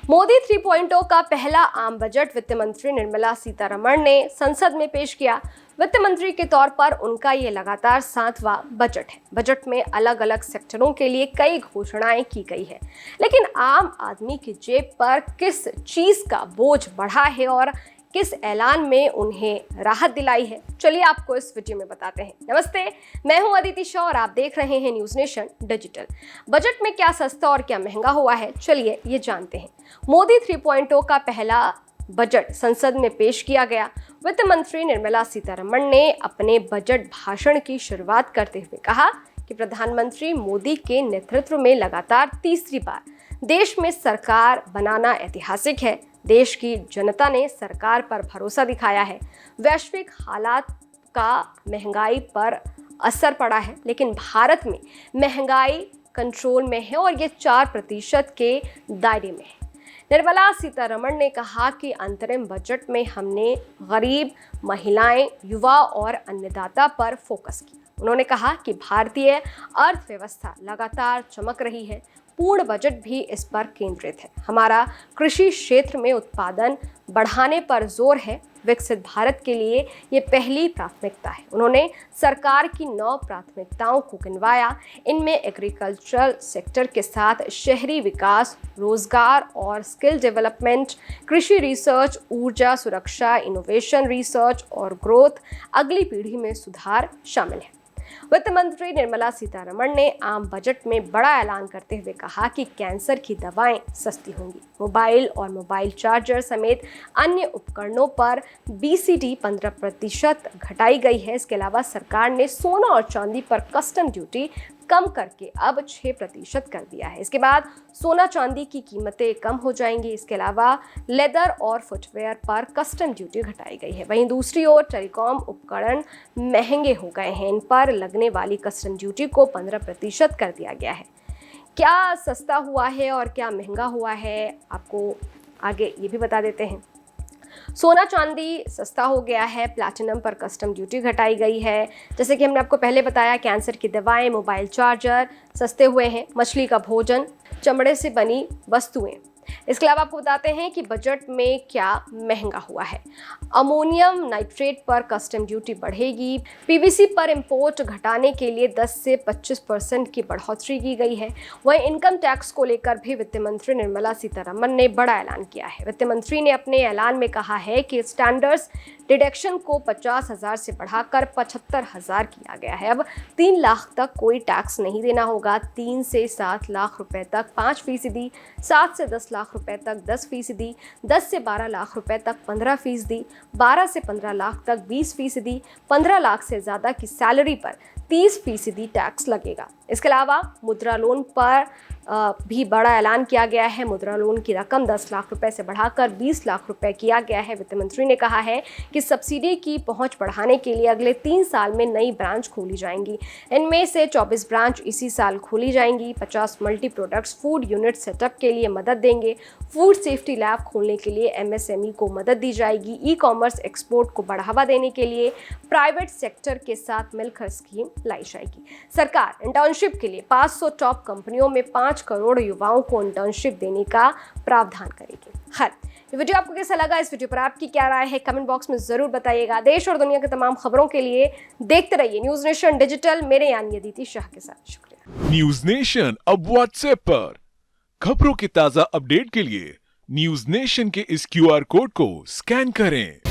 मोदी 3.0 का पहला आम बजट वित्त मंत्री निर्मला सीतारमण ने संसद में पेश किया। वित्त मंत्री के तौर पर उनका ये लगातार 7वां बजट है। बजट में अलग अलग सेक्टरों के लिए कई घोषणाएं की गई है, लेकिन आम आदमी की जेब पर किस चीज का बोझ बढ़ा है और किस ऐलान में उन्हें राहत दिलाई है, चलिए आपको इस वीडियो में बताते हैं। नमस्ते, मैं हूं अदिति शाह और आप देख रहे हैं न्यूज नेशन डिजिटल। बजट में क्या सस्ता और क्या महंगा हुआ है, चलिए ये जानते हैं। मोदी 3.0 का पहला बजट संसद में पेश किया गया। वित्त मंत्री निर्मला सीतारमण ने अपने बजट भाषण की शुरुआत करते हुए कहा कि प्रधानमंत्री मोदी के नेतृत्व में लगातार तीसरी बार देश में सरकार बनाना ऐतिहासिक है। देश की जनता ने सरकार पर भरोसा दिखाया है। वैश्विक हालात का महंगाई पर असर पड़ा है, लेकिन भारत में महंगाई कंट्रोल में है और ये 4% के दायरे में है। निर्मला सीतारमण ने कहा कि अंतरिम बजट में हमने गरीब, महिलाएं, युवा और अन्नदाता पर फोकस किया। उन्होंने कहा कि भारतीय अर्थव्यवस्था लगातार चमक रही है। पूर्ण बजट भी इस पर केंद्रित है। हमारा कृषि क्षेत्र में उत्पादन बढ़ाने पर जोर है। विकसित भारत के लिए ये पहली प्राथमिकता है। उन्होंने सरकार की 9 प्राथमिकताओं को गिनवाया। इनमें एग्रीकल्चरल सेक्टर के साथ शहरी विकास, रोजगार और स्किल डेवलपमेंट, कृषि रिसर्च, ऊर्जा सुरक्षा, इनोवेशन रिसर्च और ग्रोथ, अगली पीढ़ी में सुधार शामिल है। वित्त मंत्री निर्मला सीतारमण ने आम बजट में बड़ा ऐलान करते हुए कहा कि कैंसर की दवाएं सस्ती होंगी। मोबाइल और मोबाइल चार्जर समेत अन्य उपकरणों पर BCD 15% घटाई गई है। इसके अलावा सरकार ने सोना और चांदी पर कस्टम ड्यूटी कम करके अब 6% कर दिया है। इसके बाद सोना चांदी की कीमतें कम हो जाएंगी। इसके अलावा लेदर और फुटवेयर पर कस्टम ड्यूटी घटाई गई है। वहीं दूसरी ओर टेलीकॉम उपकरण महंगे हो गए हैं। इन पर लगने वाली कस्टम ड्यूटी को 15% कर दिया गया है। क्या सस्ता हुआ है और क्या महंगा हुआ है, आपको आगे ये भी बता देते हैं। सोना चांदी सस्ता हो गया है। प्लैटिनम पर कस्टम ड्यूटी घटाई गई है। जैसे कि हमने आपको पहले बताया, कैंसर की दवाएं, मोबाइल चार्जर सस्ते हुए हैं। मछली का भोजन, चमड़े से बनी वस्तुएं। इसके अलावा आपको बताते हैं कि बजट में क्या महंगा हुआ है। अमोनियम नाइट्रेट पर कस्टम ड्यूटी बढ़ेगी। PVC पर इंपोर्ट घटाने के लिए 10 से 25% की बढ़ोतरी की गई है। वहीं इनकम टैक्स को लेकर भी वित्त मंत्री निर्मला सीतारमण ने बड़ा ऐलान किया है। वित्त मंत्री ने अपने ऐलान में कहा है कि स्टैंडर्ड्स डिडक्शन को 50,000 से बढ़ाकर 75,000 किया गया है। अब 3 लाख तक कोई टैक्स नहीं देना होगा। 3 से 7 लाख रुपए तक 5%, 7 से 10 लाख रुपए तक 10%, 10 से 12 लाख रुपए तक 15%, 12 से 15 लाख तक 20%, 15 लाख से ज़्यादा की सैलरी पर 30% टैक्स लगेगा। इसके अलावा मुद्रा लोन पर भी बड़ा ऐलान किया गया है। मुद्रा लोन की रकम 10 लाख रुपए से बढ़ाकर 20 लाख रुपए किया गया है। वित्त मंत्री ने कहा है कि सब्सिडी की पहुंच बढ़ाने के लिए अगले 3 साल में नई ब्रांच खोली जाएंगी। इनमें से 24 ब्रांच इसी साल खोली जाएंगी। 50 multi products food unit setup के लिए मदद देंगे। फूड सेफ्टी लैब खोलने के लिए MSME को मदद दी जाएगी। ई-कॉमर्स एक्सपोर्ट को बढ़ावा देने के लिए प्राइवेट सेक्टर के साथ मिलकर स्कीम लाई जाएगी। सरकार इंटर्नशिप के लिए 500 टॉप कंपनियों में 5 करोड़ युवाओं को इंटर्नशिप देने का प्रावधान करेगी। ये वीडियो आपको कैसा लगा? इस वीडियो पर आपकी क्या राय है, कमेंट बॉक्स में जरूर बताइएगा। देश और दुनिया के तमाम खबरों के लिए देखते रहिए न्यूज नेशन डिजिटल, मेरे यानी अदिति शाह के साथ। शुक्रिया। न्यूज नेशन अब व्हाट्सएप पर खबरों की ताजा अपडेट के लिए न्यूज नेशन के इस QR कोड को स्कैन करें।